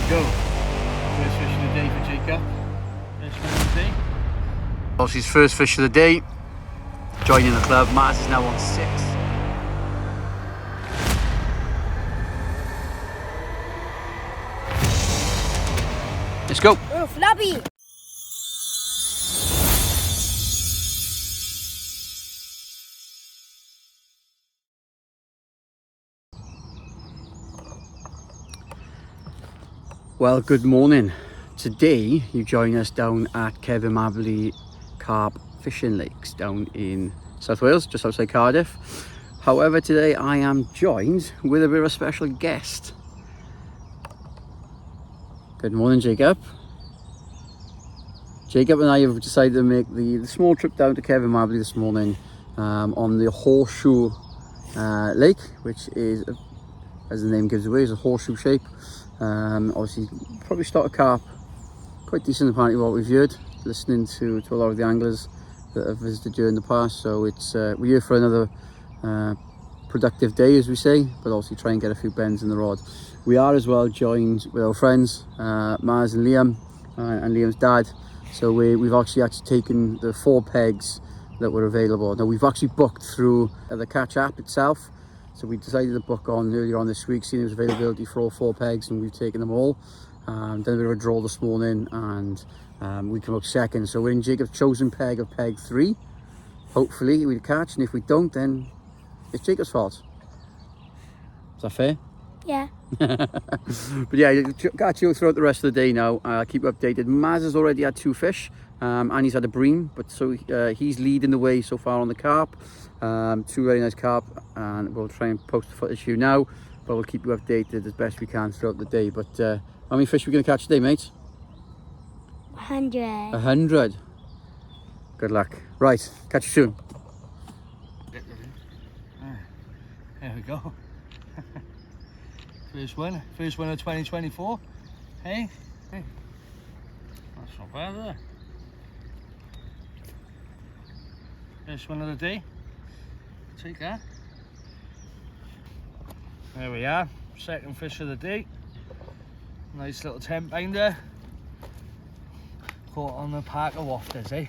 go. First fish of the day for Jacob. First fish of the day. Obviously his first fish of the day. Joining the club. Mars is now on 6. Let's go. Oh, flabby. Well, good morning. Today you join us down at Cefn Mably Carp Fishing Lakes down in South Wales, just outside Cardiff. However, today I am joined with a bit of a special guest. Good morning, Jacob. Jacob and I have decided to make the small trip down to Cefn Mably this morning on the Horseshoe Lake, which is, as the name gives away, is a horseshoe shape. Obviously probably stock a carp, quite decent apparently what we've heard, listening to a lot of the anglers that have visited during the past. So it's we're here for another productive day, as we say, but also try and get a few bends in the rod. We are as well joined with our friends Mars and Liam and Liam's dad. So we've actually taken the 4 pegs that were available. Now we've actually booked through the Catch app itself. So we decided to book on earlier on this week, seeing there was availability for all 4 pegs, and we've taken them all. Done a bit of a draw this morning, and we come out second. So we're in Jacob's chosen peg of peg 3. Hopefully we'll catch, and if we don't, then it's Jacob's fault. Is that fair? Yeah. But yeah, catch you throughout the rest of the day now. I'll keep you updated. Maz has already had 2 fish, and he's had a bream, but so he's leading the way so far on the carp. 2 very nice carp, and we'll try and post the footage for you now, but we'll keep you updated as best we can throughout the day. But how many fish are we going to catch today, mate? 100. 100. Good luck. Right, catch you soon. There we go. First one of 2024. Hey, that's not bad, is it? First one of the day. Take that. There we are, second fish of the day. Nice little 10 pounder. Caught on the Parker wafters, eh?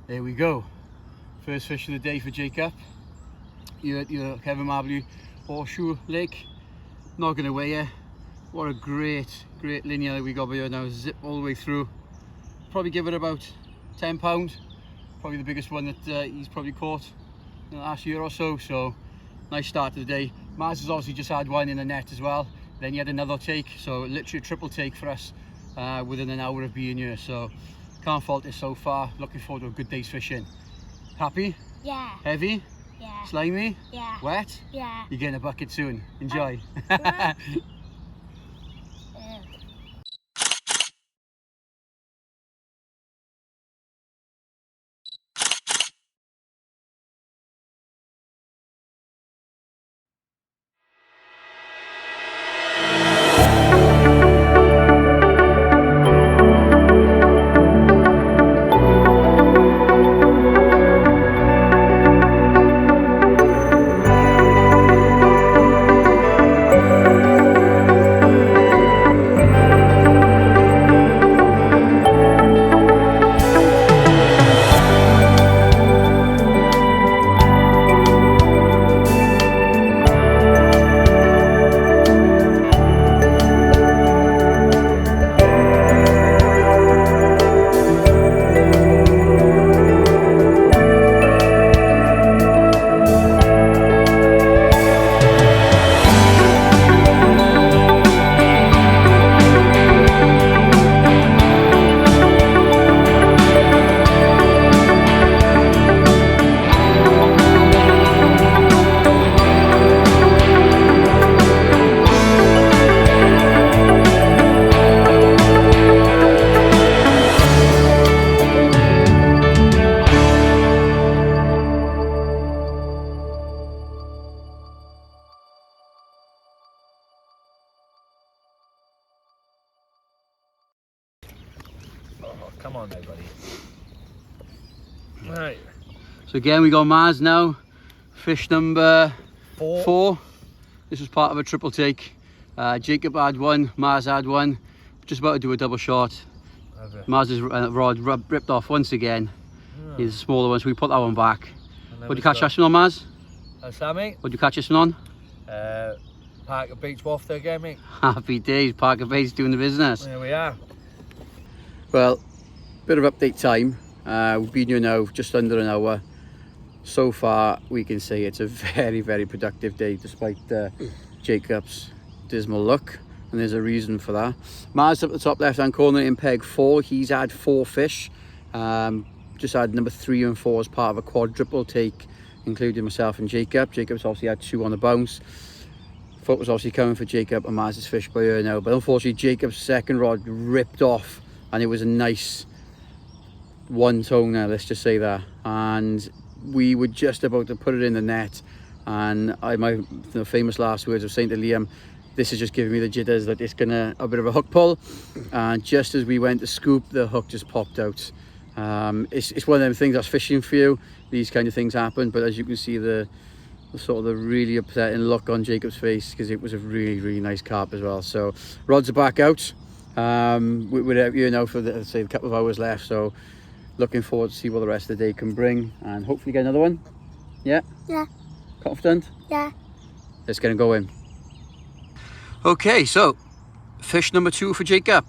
There we go. First fish of the day for Jacob. You're at your Cefn Mably Horseshoe Lake. Not going to weigh you. What a great linear that we got here now. Zip all the way through. Probably give it about 10 pounds. Probably the biggest one that he's probably caught in the last year or so. So nice start to the day. Mars has obviously just had one in the net as well. Then he had another take. So literally a triple take for us within an hour of being here. So can't fault it so far. Looking forward to a good day's fishing. Happy? Yeah. Heavy? Yeah. Slimy? Yeah. Wet? Yeah. You're getting a bucket soon. Enjoy. on now, buddy. Right. So again, we got Maz now. Fish number 4. This was part of a triple take. Jacob had one, Maz had one. Just about to do a double shot. Maz's rod ripped off once again. He's a smaller one, so we put that one back. What did you catch this one on, Maz? Sammy? What did you catch this one on? Parker Beach wafter again, mate. Happy days, Parker Bates doing the business. There we are. Well, bit of update time. We've been here now just under an hour. So far, we can say it's a very, very productive day, despite Jacob's dismal luck. And there's a reason for that. Maz up the top left-hand corner in peg 4. He's had 4 fish. Just had number 3 and 4 as part of a quadruple take, including myself and Jacob. Jacob's obviously had 2 on the bounce. Foot was obviously coming for Jacob, and Maz's fish by here now. But unfortunately, Jacob's second rod ripped off, and it was a nice one toner, let's just say that. And we were just about to put it in the net, and my famous last words of saying to Liam, this is just giving me the jitters that it's gonna a bit of a hook pull. And just as we went to scoop, the hook just popped out. It's one of them things that's fishing for you. These kind of things happen, but as you can see, the sort of the really upsetting look on Jacob's face, because it was a really, really nice carp as well. So rods are back out. We're out here now for say a couple of hours left, so looking forward to see what the rest of the day can bring, and hopefully get another one. Yeah? Yeah. Confident? Yeah. Let's get him going. Okay, so fish number 2 for Jacob.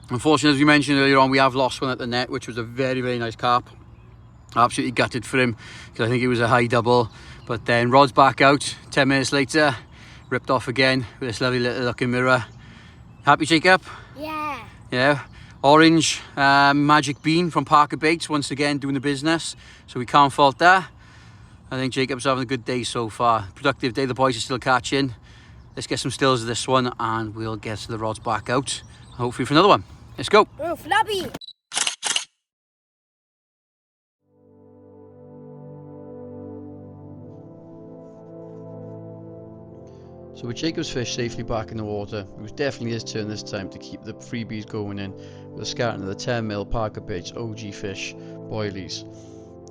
Unfortunately, as we mentioned earlier on, we have lost one at the net, which was a very, very nice carp. Absolutely gutted for him, because I think it was a high double. But then rod's back out 10 minutes later, ripped off again with this lovely little looking mirror. Happy, Jacob? Yeah. Yeah. Orange magic bean from Parker Baits, once again doing the business, so we can't fault that. I think Jacob's having a good day so far. Productive day, the boys are still catching. Let's get some stills of this one, and we'll get the rods back out, hopefully for another one. Let's go. Oh, floppy. So with Jacob's fish safely back in the water, it was definitely his turn this time to keep the freebies going in with a scouting of the 10mm Parker Baits OG Fish boilies.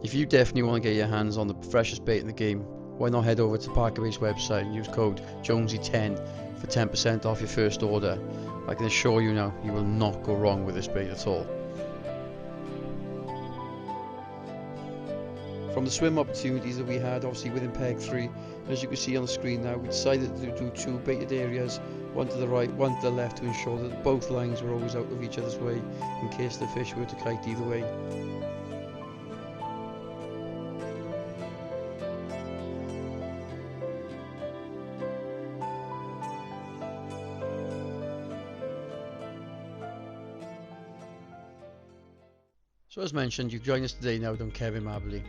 If you definitely want to get your hands on the freshest bait in the game, why not head over to Parker Baits website and use code Jonesy10 for 10% off your first order. I can assure you now, you will not go wrong with this bait at all. From the swim opportunities that we had, obviously within peg 3, as you can see on the screen now, we decided to do 2 baited areas, one to the right, one to the left, to ensure that both lines were always out of each other's way in case the fish were to kite either way. So as mentioned, you've joined us today now on Cefn Mably.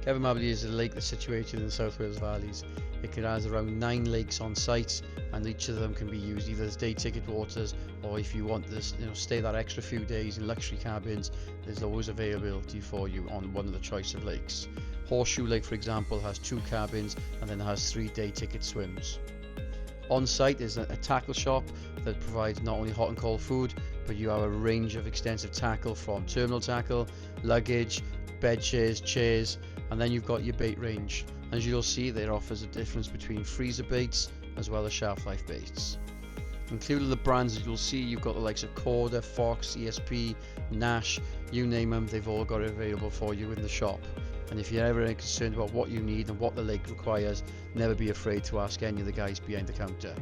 Cefn Mably is a lake that's situated in the South Wales Valleys. It has around 9 lakes on site, and each of them can be used either as day ticket waters, or if you want to stay that extra few days in luxury cabins, there's always availability for you on one of the choice of lakes. Horseshoe Lake, for example, has 2 cabins and then has 3 day ticket swims. On site is a tackle shop that provides not only hot and cold food, but you have a range of extensive tackle, from terminal tackle, luggage, bed chairs, and then you've got your bait range. As you'll see, there offers a difference between freezer baits as well as shelf life baits. Including the brands that you'll see, you've got the likes of Corda, Fox, ESP, Nash, you name them, they've all got it available for you in the shop. And if you're ever concerned about what you need and what the lake requires, never be afraid to ask any of the guys behind the counter.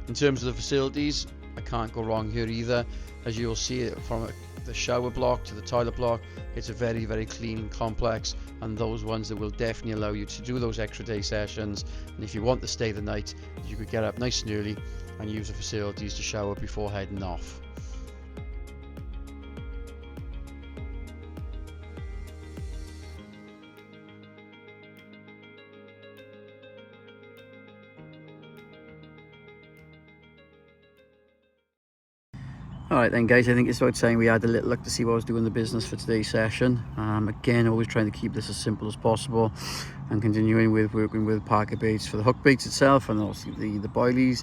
In terms of the facilities, I can't go wrong here either. As you'll see, from the shower block to the toilet block, it's a very, very clean complex, and those ones that will definitely allow you to do those extra day sessions. And if you want to stay the night, you could get up nice and early and use the facilities to shower before heading off. Alright then guys, I think it's about time we had a little look to see what I was doing the business for today's session. Again, always trying to keep this as simple as possible, and continuing with working with Parker Baits for the hook baits itself, and also the boilies.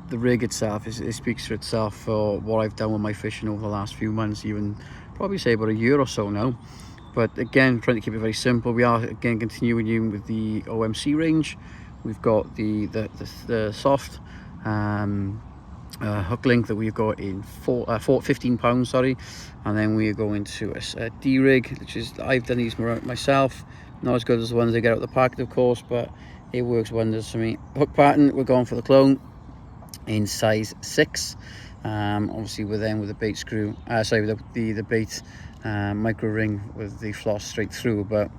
the rig itself, it speaks for itself for what I've done with my fishing over the last few months, even probably say about a year or so now. But again, trying to keep it very simple. We are again continuing with the OMC range. We've got the soft hook length that we've got in 15 pounds, sorry, and then we're going to a D rig, which is, I've done these myself, not as good as the ones they get out of the packet, of course, but it works wonders for me. Hook pattern, we're going for the clone in size 6. Obviously with the bait screw, with the bait micro ring with the floss straight through. But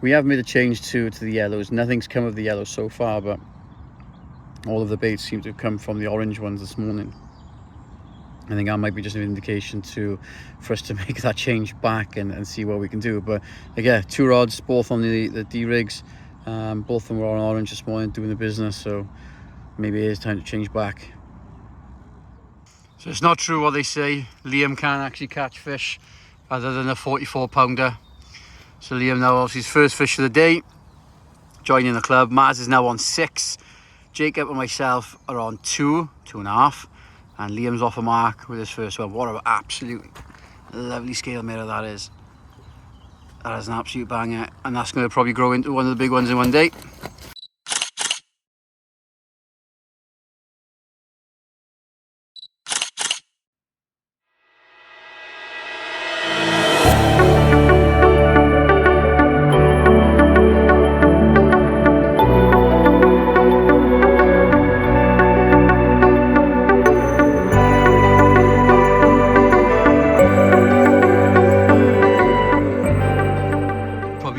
we have made a change to the yellows. Nothing's come of the yellows so far, but all of the baits seem to have come from the orange ones this morning. I think that might be just an indication for us to make that change back and see what we can do. But again, 2 rods, both on the D rigs. Both of them were on orange this morning doing the business, so maybe it is time to change back. So it's not true what they say, Liam can't actually catch fish other than a 44 pounder. So Liam now obviously his first fish of the day, joining the club. Maz is now on 6, Jacob and myself are on 2.5, and Liam's off a mark with his first one. What an absolute lovely scale mirror that is. That is an absolute banger, and that's going to probably grow into one of the big ones in one day.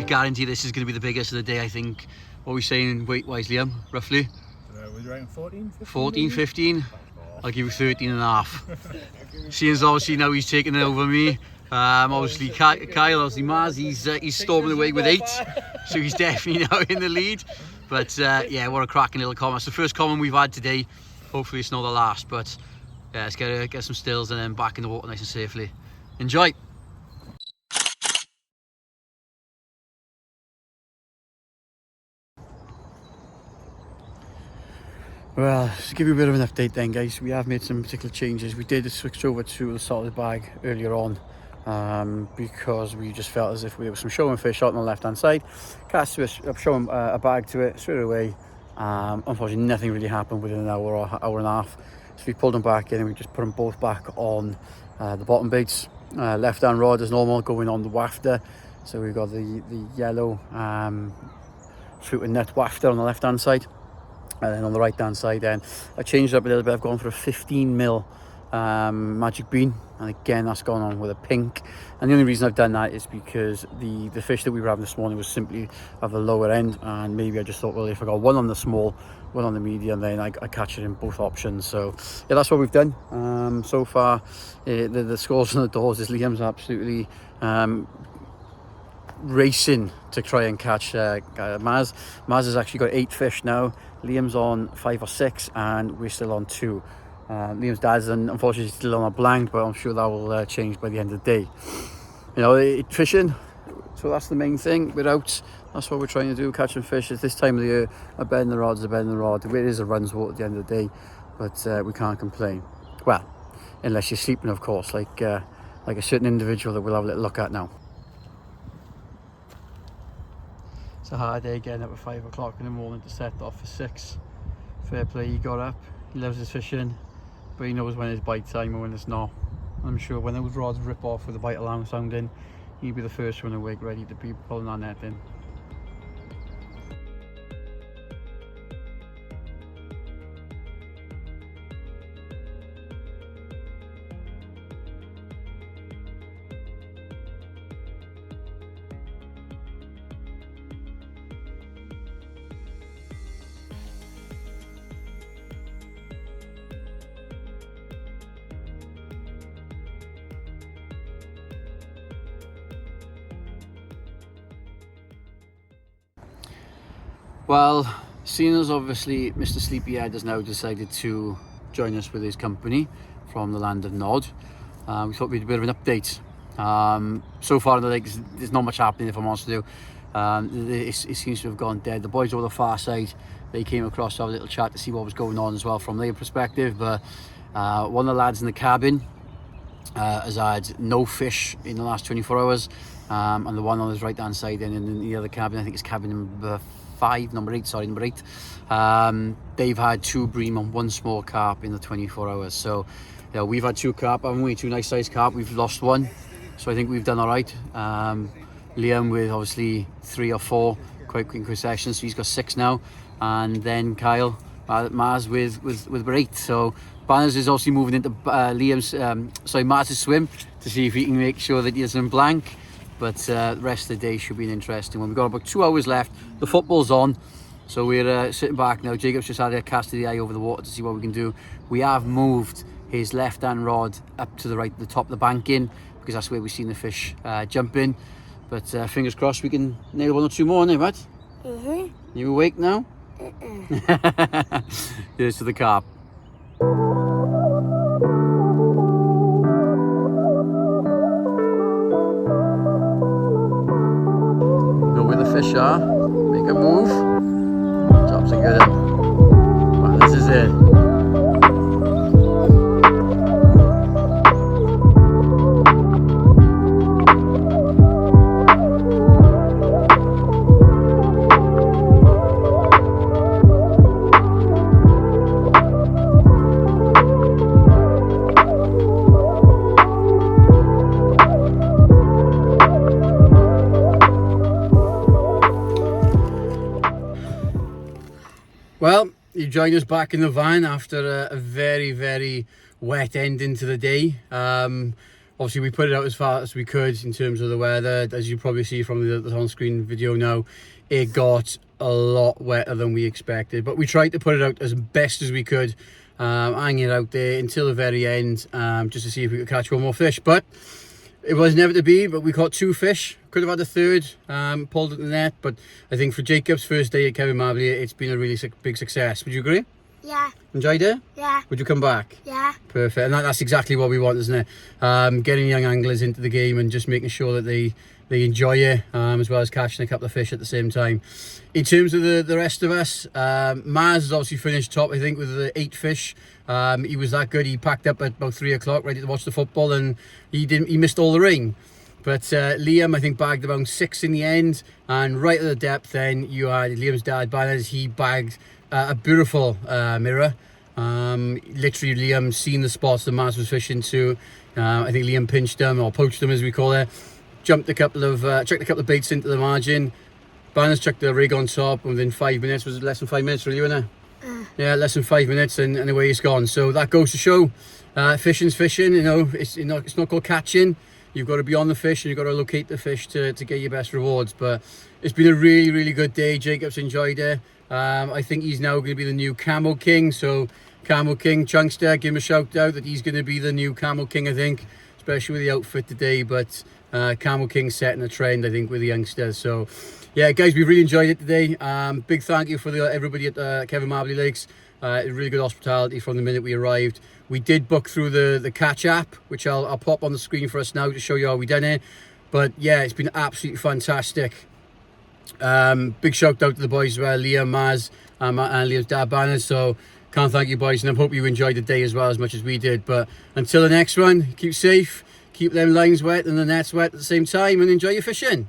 Guarantee this is going to be the biggest of the day, I think. What are we saying weight wise, Liam, roughly? We're around 14, 15 14, 15? I'll give you 13 and a half. Seeing as obviously now he's taking it over me. Obviously Kyle, obviously Maz, he's storming away with 8, so he's definitely now in the lead. But yeah, what a cracking little comment. It's the first comment we've had today. Hopefully it's not the last, but yeah, let's get some stills and then back in the water nice and safely. Enjoy. Well, just to give you a bit of an update then, guys, we have made some particular changes. We did switch over to the solid bag earlier on because we just felt as if there was some showing fish out on the left hand side. Cast showing a bag to it straight away. Unfortunately, nothing really happened within an hour or hour and a half. So we pulled them back in and we just put them both back on the bottom baits. Left hand rod as normal, going on the wafter. So we've got the yellow fruit and nut wafter on the left hand side. And then on the right hand side then I changed it up a little bit. I've gone for a 15mm magic bean, and again that's gone on with a pink. And the only reason I've done that is because the fish that we were having this morning was simply of the lower end, and maybe I just thought, well, if I got one on the small, one on the medium, then I catch it in both options. So yeah, that's what we've done so far. The scores on the doors is Liam's absolutely racing to try and catch Maz. Maz has actually got 8 fish now. Liam's on 5 or 6, and we're still on 2. Liam's dad's unfortunately still on a blank, but I'm sure that will change by the end of the day. You know, fishing, so that's the main thing. We're out, that's what we're trying to do, catching fish. At this time of the year, a bend in the rod's a bend in the rod. It is a runs water at the end of the day, but we can't complain. Well, unless you're sleeping, of course, like a certain individual that we'll have a little look at now. It's a hard day getting up at 5 o'clock in the morning to set off for 6. Fair play, he got up, he loves his fishing, but he knows when it's bite time and when it's not. I'm sure when those rods rip off with the bite alarm sounding, he'll be the first one awake, ready to be pulling our net in. Well, seeing as obviously Mr. Sleepyhead has now decided to join us with his company from the land of Nod, we thought we'd do a bit of an update. So far in the lake, there's not much happening, if I'm honest with you. It seems to have gone dead. The boys over the far side, they came across to have a little chat to see what was going on as well from their perspective. But one of the lads in the cabin has had no fish in the last 24 hours, and the one on his right hand side and in the other cabin, I think it's cabin number 8, they've had 2 bream and 1 small carp in the 24 hours. So yeah, we've had 2 carp, haven't we? 2 nice sized carp. We've lost 1, so I think we've done all right. Liam with obviously 3 or 4 quite quick sessions, so he's got 6 now, and then Kyle Maz with 8. So Banners is obviously moving into Maz's swim to see if he can make sure that he doesn't blank. But the rest of the day should be an interesting one. We've got about 2 hours left. The football's on, so we're sitting back now. Jacob's just had a cast of the eye over the water to see what we can do. We have moved his left-hand rod up to the right, the top of the banking, because that's where we've seen the fish jump in. But fingers crossed we can nail 1 or 2 more, eh, bud? You awake now? Here's to the carp. Know where the fish are, make a move. Tops are good. Wow, this is it. Well, you joined us back in the van after a very, very wet ending to the day. Obviously, we put it out as far as we could in terms of the weather. As you probably see from the on-screen video now, it got a lot wetter than we expected. But we tried to put it out as best as we could, hanging out there until the very end, just to see if we could catch 1 more fish. But it was never to be, but we caught 2 fish. Could have had a 3rd, pulled at the net, but I think for Jacob's first day at Cefn Mably, it's been a really big success. Would you agree? Yeah. Enjoyed it? Yeah. Would you come back? Yeah. Perfect. And that's exactly what we want, isn't it? Getting young anglers into the game and just making sure that they enjoy it, as well as catching a couple of fish at the same time. In terms of the rest of us, Maz has obviously finished top, I think, with the 8 fish. He was that good. He packed up at about 3 o'clock, ready to watch the football, and he missed all the ring. But Liam, I think, bagged about 6 in the end, and right at the depth then you had Liam's dad, Banners. He bagged a beautiful mirror. Literally, Liam seen the spots the Maz was fishing to. I think Liam pinched them, or poached them as we call it. Chucked a couple of baits into the margin. Banners chucked the rig on top, and within 5 minutes, was it less than 5 minutes for you, wasn't it? Yeah, less than 5 minutes, and away it's gone. So that goes to show, fishing's fishing. You know, it's not called catching. You've got to be on the fish, and you've got to locate the fish to get your best rewards. But it's been a really, really good day. Jacob's enjoyed it. I think he's now going to be the new Camo King. So Camo King, Chunkster, give him a shout out that he's going to be the new Camo King, I think, especially with the outfit today. But Camo King's setting a trend, I think, with the youngsters. So yeah, guys, we really enjoyed it today. Big thank you for everybody at Cefn Mably Lakes. Really good hospitality from the minute we arrived. We did book through the Catch app, which I'll pop on the screen for us now to show you how we done it. But yeah, it's been absolutely fantastic. Big shout out to the boys as well, Liam, Maz, and Liam's dad, Banners. So can't thank you boys, and I hope you enjoyed the day as well as much as we did. But until the next one, keep safe, keep them lines wet and the nets wet at the same time, and enjoy your fishing.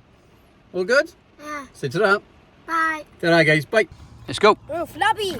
All good? Yeah. Say ta-ra. Bye. Ta-ra, guys. Bye. Let's go. Oh, floppy.